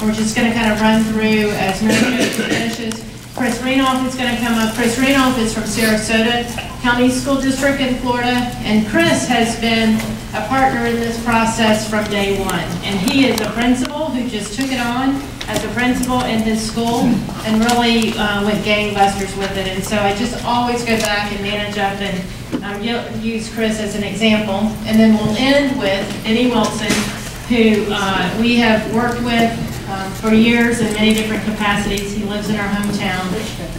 We're just going to kind of run through as Mary Jo finishes. Chris Renoff is going to come up. Chris Renoff is from Sarasota County School District in Florida, and Chris has been a partner in this process from day one. And he is a principal who just took it on as a principal in his school and really went gangbusters with it. And so I just always go back and manage up and use Chris as an example. And then we'll end with Denny Wilson, who we have worked with for years in many different capacities. He lives in our hometown,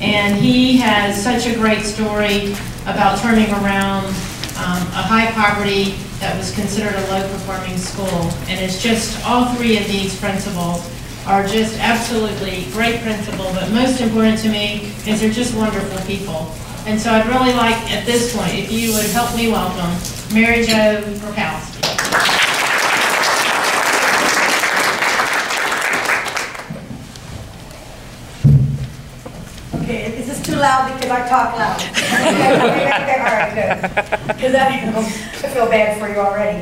and he has such a great story about turning around a high poverty that was considered a low performing school. And it's just all three of these principals are just absolutely great principals, but most important to me is they're just wonderful people. And so I'd really like at this point if you would help me welcome Mary Jo Raczkowski. Okay, is this too loud because I talk loud? Okay, all right, good. Because I feel bad for you already.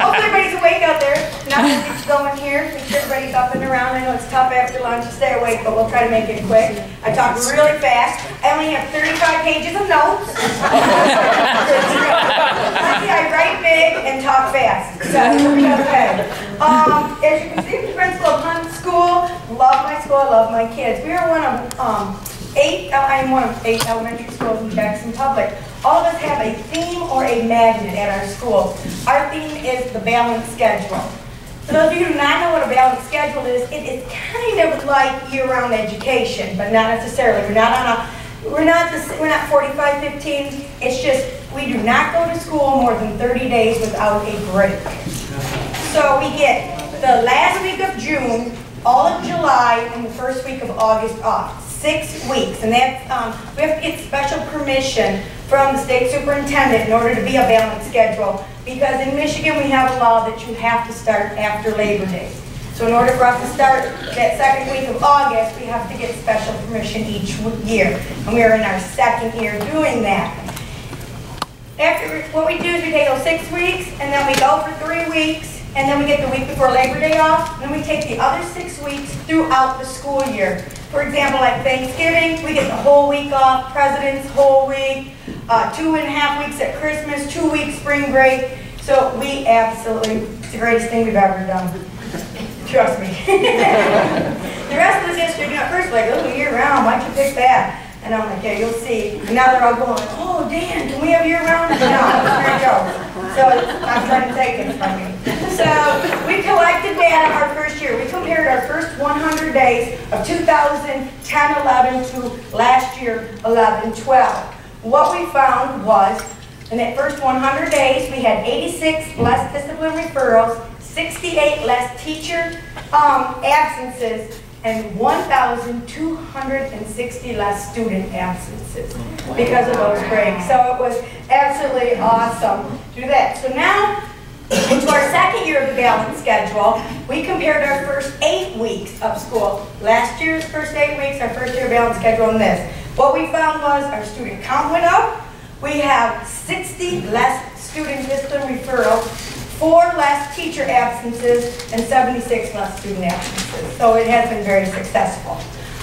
Hopefully everybody's awake out there. Now that it's going here, make sure everybody's up and around. I know it's tough after lunch to stay awake, but we'll try to make it quick. I talk really fast. I only have 35 pages of notes. I write big and talk fast. So we'll be okay. As you can see, I'm the principal of Hunt School. Love my school, I love my kids. We are one of I am one of 8 elementary schools in Jackson Public. All of us have a theme or a magnet at our school. Our theme is the balanced schedule. For those of you who do not know what a balanced schedule is, it is kind of like year-round education, but not necessarily. We're not 45-15. It's just we do not go to school more than 30 days without a break. So we get the last week of June, all of July, and the first week of August off. 6 weeks, and that's we have to get special permission from the state superintendent in order to be a balanced schedule, because in Michigan we have a law that you have to start after Labor Day. So in order for us to start that second week of August, we have to get special permission each year, and we are in our second year doing that. After, what we do is we take those 6 weeks, and then we go for 3 weeks, and then we get the week before Labor Day off, and then we take the other 6 weeks throughout the school year. For example, like Thanksgiving, we get the whole week off, President's whole week, 2.5 weeks at Christmas, 2 weeks spring break. So we absolutely, it's the greatest thing we've ever done. Trust me. The rest of the district, you know, at first like, oh, year round, why'd you pick that? And I'm like, yeah, you'll see. And now they're all going, oh, Dan, can we have year round? No, there you go. So I'm trying to take it from you. So we collected data our first year. We compared our first 100 days of 2010-11 to last year 11-12. What we found was, in that first 100 days, we had 86 less discipline referrals, 68 less teacher absences, and 1,260 less student absences because of those breaks. So it was absolutely awesome to do that. So now, into our second year of the balanced schedule, we compared our first 8 weeks of school. Last year's first 8 weeks, our first year of balanced schedule, and this. What we found was our student count went up. We have 60 less student discipline referrals, 4 less teacher absences, and 76 less student absences. So it has been very successful.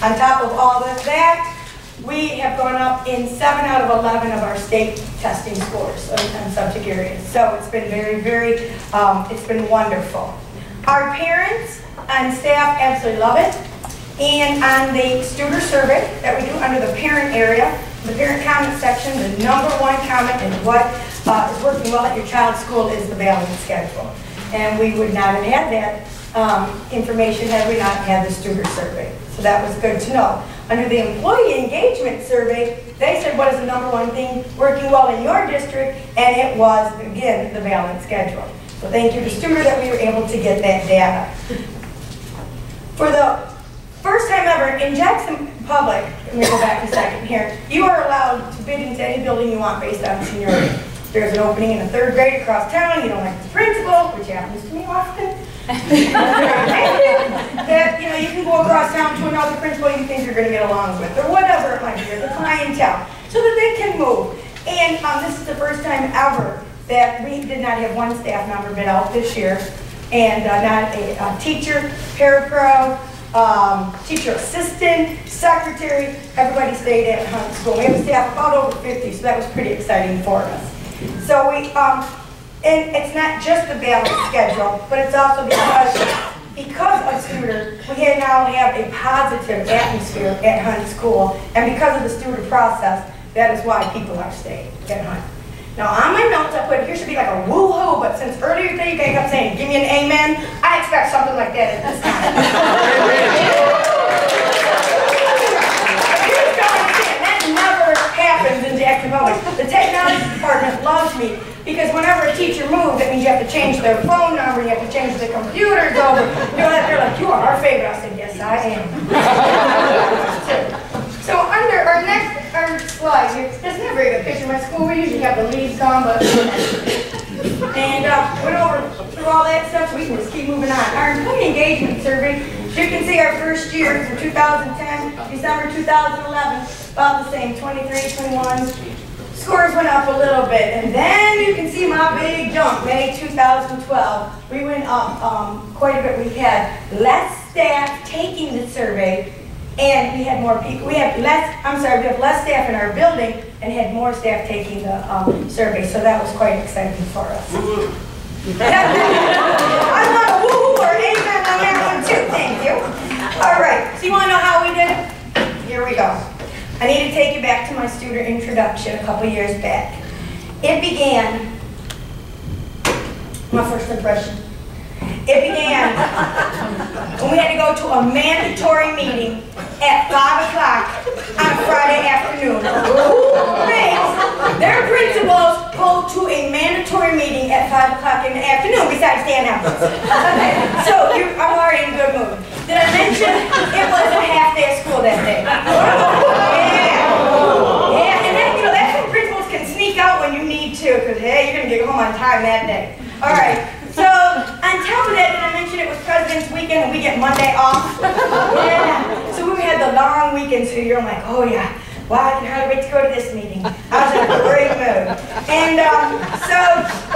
On top of all of that, we have gone up in 7 out of 11 of our state testing scores on subject areas. So it's been very, it's been wonderful. Our parents and staff absolutely love it. And on the student survey that we do under the parent area, the parent comment section, the #1 comment is what is working well at your child's school is the balanced schedule. And we would not have had that information had we not had the student survey. So that was good to know. Under the employee engagement survey, they said what is the #1 thing working well in your district, and it was, again, the balanced schedule. So thank you to Studer that we were able to get that data. For the first time ever in Jackson Public, let me go back a second here, you are allowed to bid into any building you want based on seniority. There's an opening in the 3rd grade across town, you don't like the principal, which happens to me often. That, you know, you can go across town to another principal you think you're going to get along with, or whatever it might be, or the clientele, so that they can move. And this is the first time ever that we did not have one staff member bid out this year. and not a teacher, parapro, teacher assistant, secretary. Everybody stayed at Hunt School. We have a staff about over 50, so that was pretty exciting for us. So we, and it's not just the balanced schedule, but it's also because of Studer, we now have a positive atmosphere at Hunt School, and because of the Studer process, that is why people are staying at Hunt. Now on my notes I put, here should be like a woo-hoo, but since earlier today you guys kept saying, give me an amen, I expect something like that at this time. That never happens in Jackson Public. The technology department loves me, because whenever a teacher moves, that means you have to change their phone number, you have to change the computers over. You know, they're like, you are our favorite. I said, yes, I am. So under our next slide here, there's not a very good picture of my school. We usually have the leaves gone, but and went over through all that stuff, so we can just keep moving on. Our employee engagement survey, as you can see, our first year from 2010, December 2011, about the same, 23, 21. Scores went up a little bit, and then you can see my big jump, May 2012. We went up quite a bit. We had less staff taking the survey, and we had more people. We have less staff in our building, and had more staff taking the survey, so that was quite exciting for us. I want a woo or amen on that one too, thank you. All right, so you want to know how we did it? Here we go. I need to take you back to my student introduction a couple years back. It began, my first impression, it began when we had to go to a mandatory meeting at 5 o'clock on a Friday afternoon. Who makes their principals go to a mandatory meeting at 5 o'clock in the afternoon besides Dan Evans? Okay, so I'm already in a good mood. Did I mention it was a half day of school that day? Yeah, and then, you know, that's when principals can sneak out when you need to, because, hey, you're going to get home on time that day. All right, so on top of that, did I mention it was President's Weekend and we get Monday off? Yeah, so we had the long weekend, so you're like, oh yeah, wow, I can hardly wait to go to this meeting. I was in a great mood. And so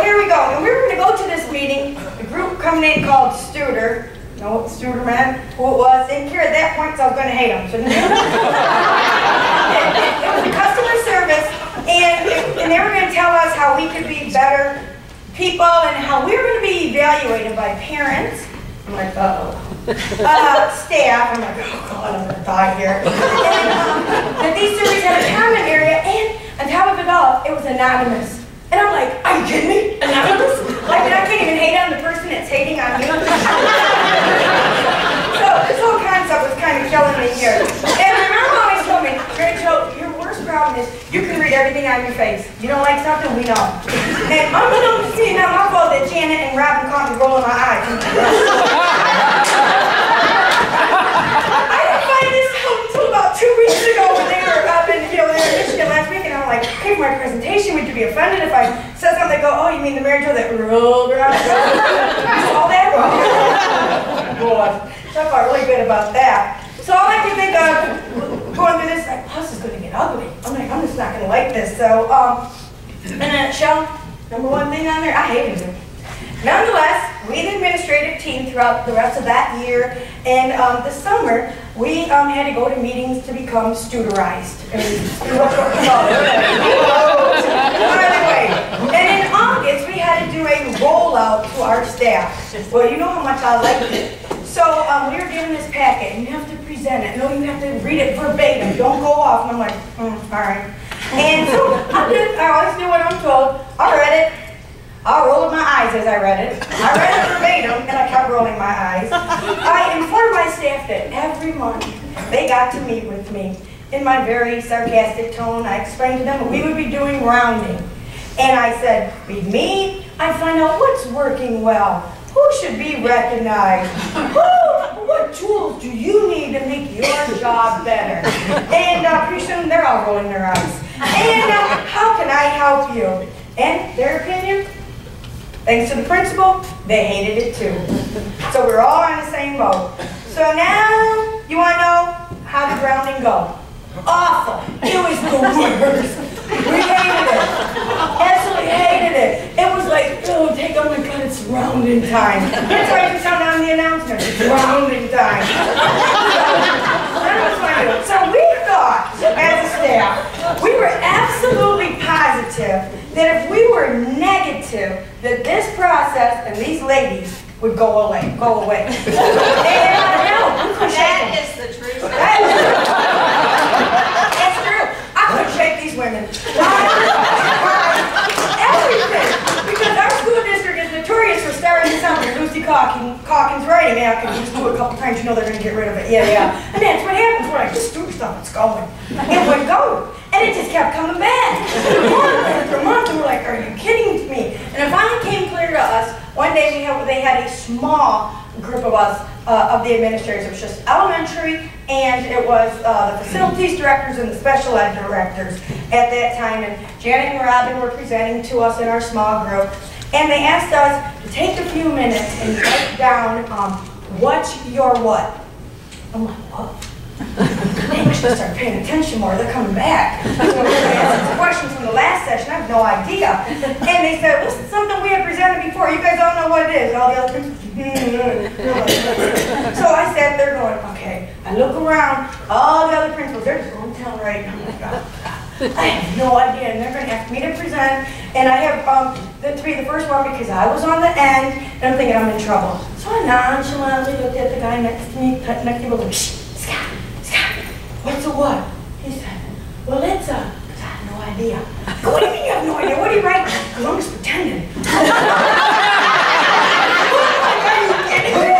here we go, and we were going to go to this meeting, the group coming in called Studer. Know what Studer meant, who it was, didn't care at that point, so I was going to hate him. So it was customer service, and they were going to tell us how we could be better people and how we were going to be evaluated by parents. I'm like, uh-oh. Staff, I'm like, oh God, I'm going to die here. And that these surveys had a comment area, and on top of it all, it was anonymous. And I'm like, are you kidding me? Anonymous? Like, I can't even hate on the person that's hating on you. So this whole concept was kind of killing me here. And my mom always told me, Rachel, your worst problem is you can read everything on your face. You don't like something, we know. And unbeknownst to me, not my fault that Janet and Robin caught me rolling my eyes. I didn't find this out until about 2 weeks ago when they were up in, you know, they were in Michigan last week, and I'm like, okay, for my presentation, would you be offended if I said something? They go, oh, you mean the marriage that rolled around? All that? Boy, so I felt really good about that. So all I could think of going through this, like, oh, this is going to get ugly. I'm like, I'm just not going to like this. So, in a nutshell, number one thing on there, I hated it. Nonetheless, we, the administrative team, throughout the rest of that year and the summer, we had to go to meetings to become Studerized. And in August, we had to do a rollout to our staff. Well, you know how much I liked it. So we were given this packet, and you have to present it. No, you have to read it verbatim. Don't go off. And I'm like, all right. And so I always do what I'm told. I read it. I rolled my eyes as I read it. I read it verbatim, and I kept rolling my eyes. I informed my staff that every month they got to meet with me. In my very sarcastic tone, I explained to them that we would be doing rounding. And I said, we'd meet, I'd find out what's working well, who should be recognized, what tools do you need to make your job better? And pretty soon they're all rolling their eyes. And how can I help you? And their opinion? Thanks to the principal, they hated it too. So we're all on the same boat. So now, you want to know how did rounding go? Awful. It was the worst. We We hated it. Absolutely hated it. It was like, oh, take on my God, it's rounding time. That's why you sound on the announcement. It's rounding time. So we thought, as a staff, we were absolutely positive that if we were negative, that this process and these ladies would go away. And no, That is the truth. That's true. I couldn't shake these women. Everything. Because our school district is notorious for starting something. Lucy Calkins writing. Yeah, I can just do it a couple times, you know they're going to get rid of it. Yeah. And that's what happens when I just do stuff, it's going. It would go. And it just kept coming back. Month after month, and we're like, are you kidding me? And it finally came clear to us. One day they had a small group of us, of the administrators. It was just elementary, and it was the facilities directors and the special ed directors at that time. And Janet and Robin were presenting to us in our small group. And they asked us to take a few minutes and write down what's your what. I'm like, what? They should start paying attention more. They're coming back. So we asked questions from the last session. I have no idea. And they said, well, this is something we have presented before. You guys all know what it is. All the other So I sat there going, okay. I look around. All the other principals, they're just going to town right now. Oh my God. I have no idea. And they're going to ask me to present. And I have to be the first one because I was on the end. And I'm thinking I'm in trouble. So I nonchalantly looked at the guy next to me, next to me, like, shh. What's a what? He said, well, it's a, I have no idea. Go, what do you mean you have no idea? What are you writing? Because I'm just pretending. Are you kidding me?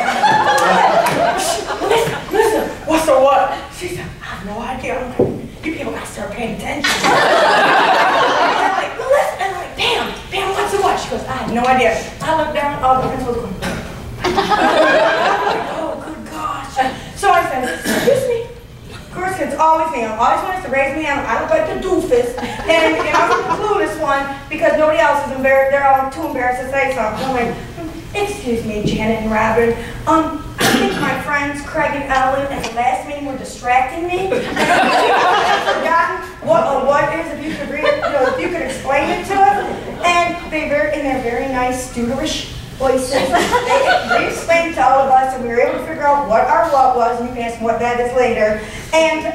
Listen, what's a what? She said, I have no idea. I'm like, you people got to start paying attention. And I'm like, well, listen. And I'm like, Pam, what's a what? She goes, I have no idea. I look down, all the principals going, I'm like, oh, good gosh. So I said, excuse me. Of course, it's always me. I'm always wants to raise my hand. I look like the doofus, and I'm the clueless one because nobody else is embarrassed. They're all too embarrassed to say something. I'm like, excuse me, Janet and Robin. I think my friends Craig and Ellen at the last meeting were distracting me. I've forgotten what a what is. If you could read it, if you could explain it to us. And in their very nice studerish voices, they explained to all of us, and we were able to figure out what our what was, and you can ask them what that is later. And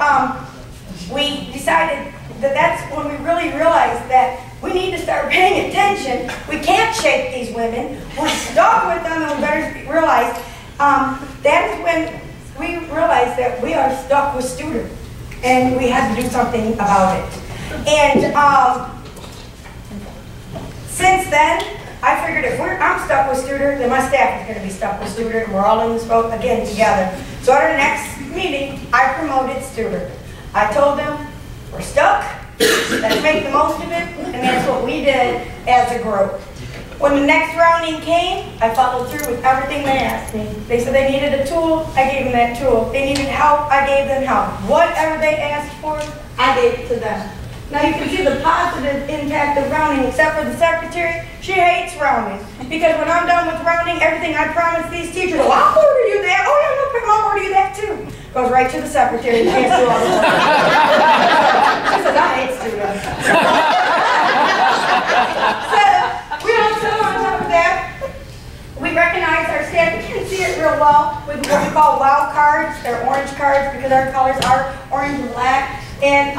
we decided that that's when we really realized that we need to start paying attention. We can't shake these women. We're stuck with them, and we better realize that is when we realized that we are stuck with students, and we have to do something about it. And since then, I figured if I'm stuck with Studer, then my staff is going to be stuck with Studer, and we're all in this boat again together. So at our next meeting, I promoted Studer. I told them, we're stuck, let's make the most of it, and that's what we did as a group. When the next rounding came, I followed through with everything they asked me. They said they needed a tool, I gave them that tool. They needed help, I gave them help. Whatever they asked for, I gave it to them. Now you can see the positive impact of rounding, except for the secretary. She hates rounding. Because when I'm done with rounding, everything I promised these teachers, oh, I'll order you that. Oh, yeah, no problem, I'll order you that too. Goes right to the secretary. She can't do all the work. She says, I hate students. So, we also, on top of that, we recognize our staff. You can see it real well with what we call wow cards. They're orange cards because our colors are orange and black. And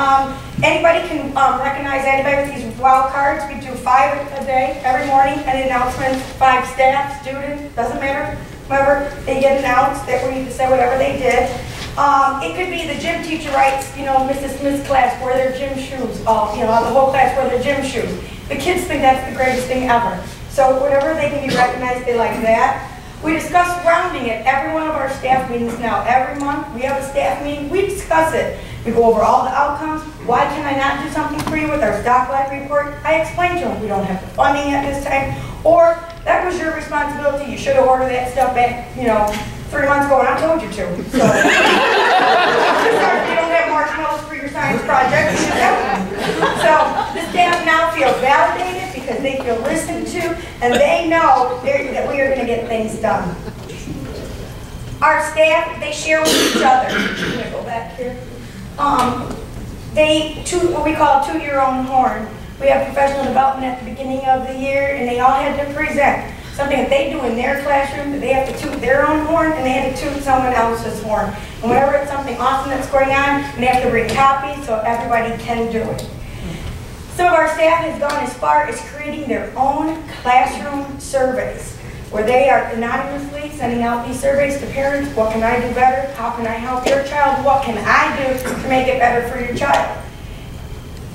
anybody can recognize anybody with these wow cards. We do 5 a day, every morning, and announcements, 5 staff, students, doesn't matter. Whoever, they get announced that we need to say whatever they did. It could be the gym teacher writes, Mrs. Smith's class wear their gym shoes. The whole class wear their gym shoes. The kids think that's the greatest thing ever. So whenever they can be recognized, they like that. We discuss rounding at every one of our staff meetings now. Every month we have a staff meeting, we discuss it. We go over all the outcomes. Why can I not do something for you with our stock life report? I explained to them we don't have the funding at this time, or that was your responsibility. You should have ordered that stuff back, 3 months ago, and I told you to. So, you don't have marshmallows for your science project. So the staff now feels validated because they feel listened to, and they know that we are going to get things done. Our staff, they share with each other. I'm going to go back here. what we call toot your own horn. We have professional development at the beginning of the year, and they all had to present something that they do in their classroom, that they have to toot their own horn, and they had to toot someone else's horn. And whenever it's something awesome that's going on, and they have to bring copies so everybody can do it. Some of our staff has gone as far as creating their own classroom surveys, where they are anonymously sending out these surveys to parents. What can I do better? How can I help your child? What can I do to make it better for your child?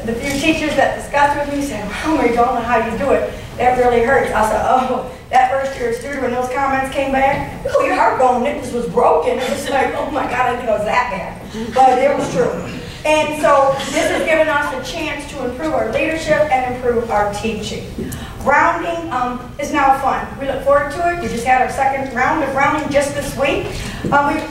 The few teachers that discussed with me said, "Oh, I don't know how you do it. That really hurts." I said, "Oh, that first year student, when those comments came back, oh, your heartbone nipples was broken." It was like, oh my God, I didn't think it was that bad. But it was true. And so this has given us a chance to improve our leadership and improve our teaching. Rounding is now fun. We look forward to it. We just had our second round of rounding just this week.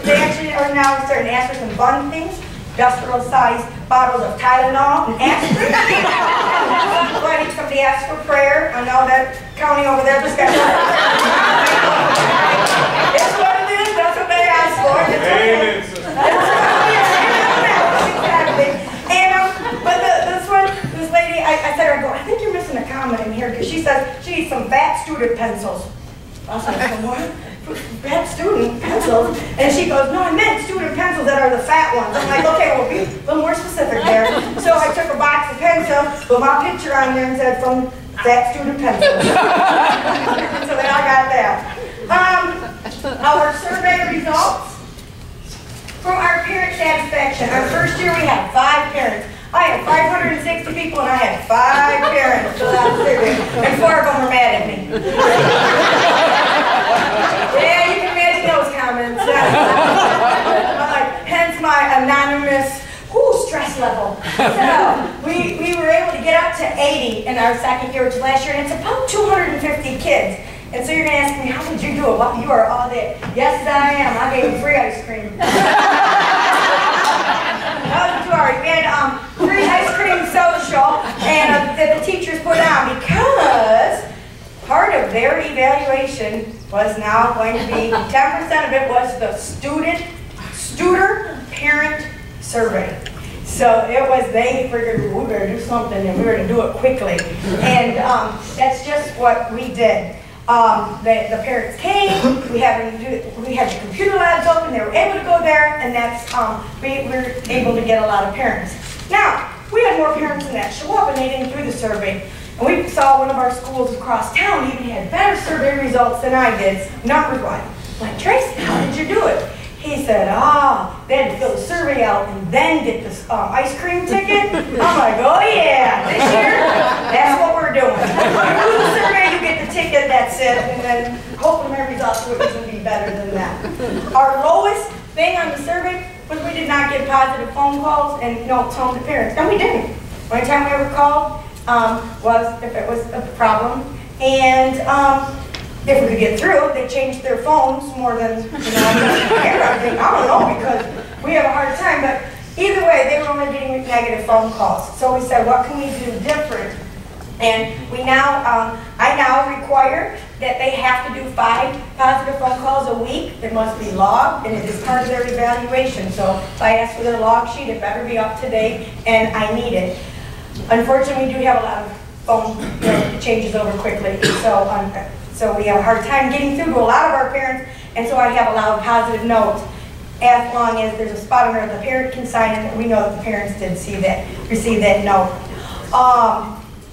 They actually are now starting to ask for some fun things. Industrial-sized bottles of Tylenol and aspirin. I think somebody asked for prayer. I know that county over there just got It's what it is. That's what they asked for. Exactly. And but this lady, I said to her, I think you're missing a comment in here, because she says she needs some fat student pencils. I was like, what? Fat student pencils? And she goes, no, I meant student pencils that are the fat ones. I'm like, okay, we'll be a little more specific there. So I took a box of pencils, put my picture on there and said, from fat student pencils. So then I got that. Our survey results from our parent satisfaction. Our first year we had 5 parents. I had 560 people and I had 5 parents fill out the survey. And 4 of them were mad at me. Yeah, you can imagine those comments. Hence my anonymous stress level. So we were able to get up to 80 in our second year, which was last year, and it's about 250 kids. And so you're going to ask me, how did you do it? Well, you are all that. Yes, I am. I gave them free ice cream. We had free ice cream social, and that the teachers put on, because part of their evaluation was now going to be 10% of it was the student parent survey. So it was, they figured we better do something and we were to do it quickly. And that's just what we did. The parents came, we had the computer labs open, they were able to go there, and that's, we were able to get a lot of parents. Now, we had more parents than that show up and they didn't do the survey. And we saw one of our schools across town even had better survey results than I did, numbers-wise. I'm like, Tracy, how did you do it? He said, they had to fill the survey out and then get this ice cream ticket. I'm like, oh yeah, this year, that's what we're doing. You do the survey, you get the ticket, that's it, and then hopefully my results will even be better than that. Our lowest thing on the survey was we did not get positive phone calls and notes home to parents, and we didn't. The only time we ever called was if it was a problem, and if we could get through, they changed their phones more than, I don't know, because we have a hard time, but either way, they were only getting negative phone calls. So we said, what can we do different? And we now, I now require that they have to do 5 positive phone calls a week. It must be logged, and it is part of their evaluation. So if I ask for their log sheet, it better be up to date, and I need it. Unfortunately, we do have a lot of phone changes over quickly, so we have a hard time getting through to a lot of our parents, and so I have allowed positive notes as long as there's a spot on there that the parent can sign in that we know that the parents did receive that note.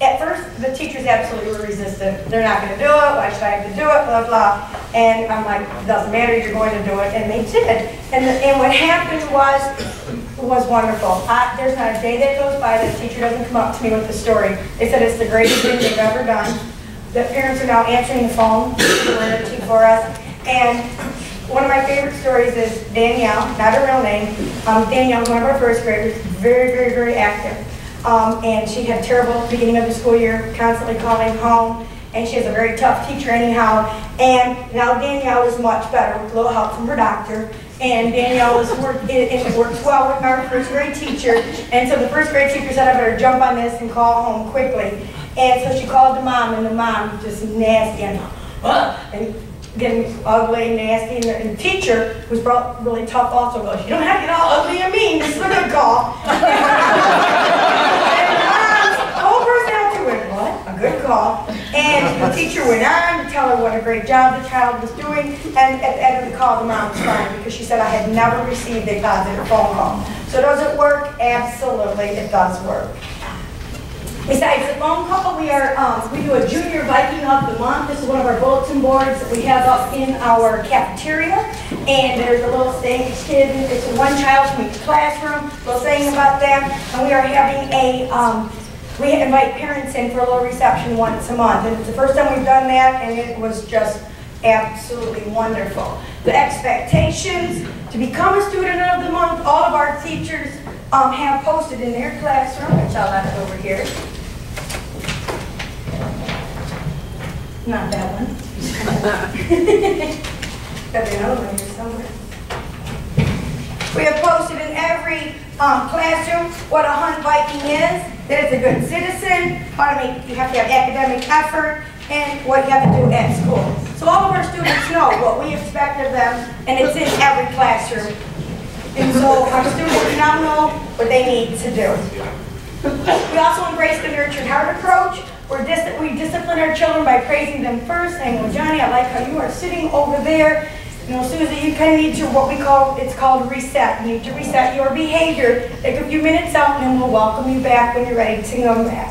At first, the teachers absolutely were resistant. They're not going to do it. Why should I have to do it? Blah, blah. And I'm like, it doesn't matter. You're going to do it. And they did. And what happened was wonderful. There's not a day that goes by that a teacher doesn't come up to me with the story. They said it's the greatest thing they've ever done. The parents are now answering the phone for us. And one of my favorite stories is Danielle, not her real name. Danielle was one of our first graders, very, very, very active. And she had a terrible beginning of the school year, constantly calling home. And she has a very tough teacher anyhow. And now Danielle is much better with a little help from her doctor. And Danielle it works well with our first grade teacher. And so the first grade teacher said, I better jump on this and call home quickly. And so she called the mom, and the mom just nasty and getting ugly, nasty, and the teacher, who's really tough, also goes, "You don't have to get all ugly and mean, this is a good call." And the whole personality went, "What? A good call." And the teacher went on to tell her what a great job the child was doing, and at the end of the call, the mom was crying because she said, "I had never received a positive phone call." So does it work? Absolutely, it does work. Besides the phone call, we do a Junior Viking of the Month. This is one of our bulletin boards that we have up in our cafeteria. And there's a little saying, it's one child from each classroom, a little saying about them. And we are having we invite parents in for a little reception once a month. And it's the first time we've done that, and it was just absolutely wonderful. The expectations to become a student of the month, all of our teachers have posted in their classroom, which I'll have over here. Not that one. Got another one here somewhere. We have posted in every classroom what a Hunt Viking is, that it's a good citizen, how to make, you have to have academic effort, and what you have to do at school. So all of our students know what we expect of them, and it's in every classroom. And so our students now know what they need to do. We also embrace the nurtured heart approach. We discipline our children by praising them first, saying, "Well, Johnny, I like how you are sitting over there. You know, Susie, you kind of need to, it's called reset. You need to reset your behavior. Take a few minutes out, and then we'll welcome you back when you're ready to come back."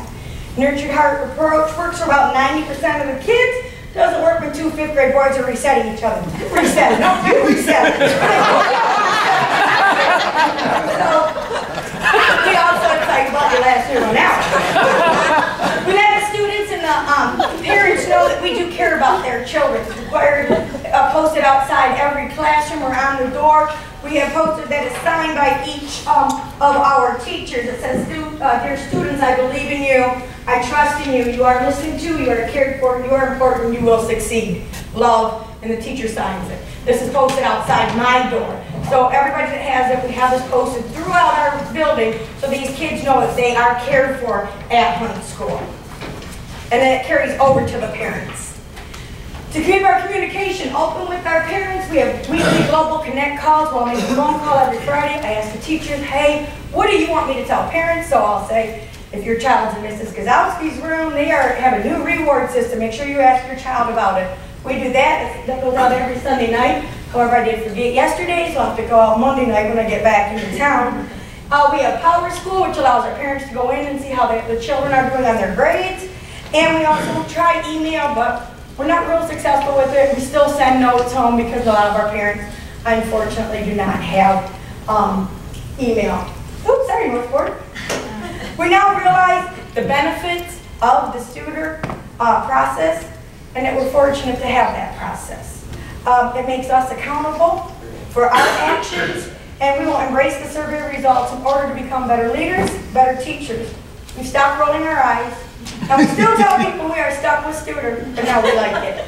Nurtured heart approach works for about 90% of the kids. Doesn't work when two 5th grade boys are resetting each other. Reset. No, you reset. So, we also talked about your last year one out. We let the students and the parents know that we do care about their children. It's required, posted outside every classroom or on the door. We have posted that is signed by each of our teachers. It says, "Dear students, I believe in you. I trust in you. You are listened to. You are cared for. You are important. You will succeed. Love." And the teacher signs it. This is posted outside my door. So everybody that has it, we have this posted throughout our building so these kids know that they are cared for at Hunt School. And then it carries over to the parents. To keep our communication open with our parents, we have weekly Global Connect calls. We'll make a phone call every Friday. I ask the teachers, "Hey, what do you want me to tell parents?" So I'll say, if your child's in Mrs. Gazowski's room, they have a new reward system. Make sure you ask your child about it. We do that. That goes out every Sunday night. However, I did forget yesterday, so I'll have to go out Monday night when I get back into town. We have Power School, which allows our parents to go in and see how the children are doing on their grades. And we also try email, but we're not real successful with it. We still send notes home because a lot of our parents, unfortunately, do not have email. Oops, sorry, Northport. We now realize the benefits of the Studer process, and that we're fortunate to have that process. It makes us accountable for our actions, and we will embrace the survey results in order to become better leaders, better teachers. We stopped rolling our eyes, and we still tell people we are stuck with Studer, but now we like it.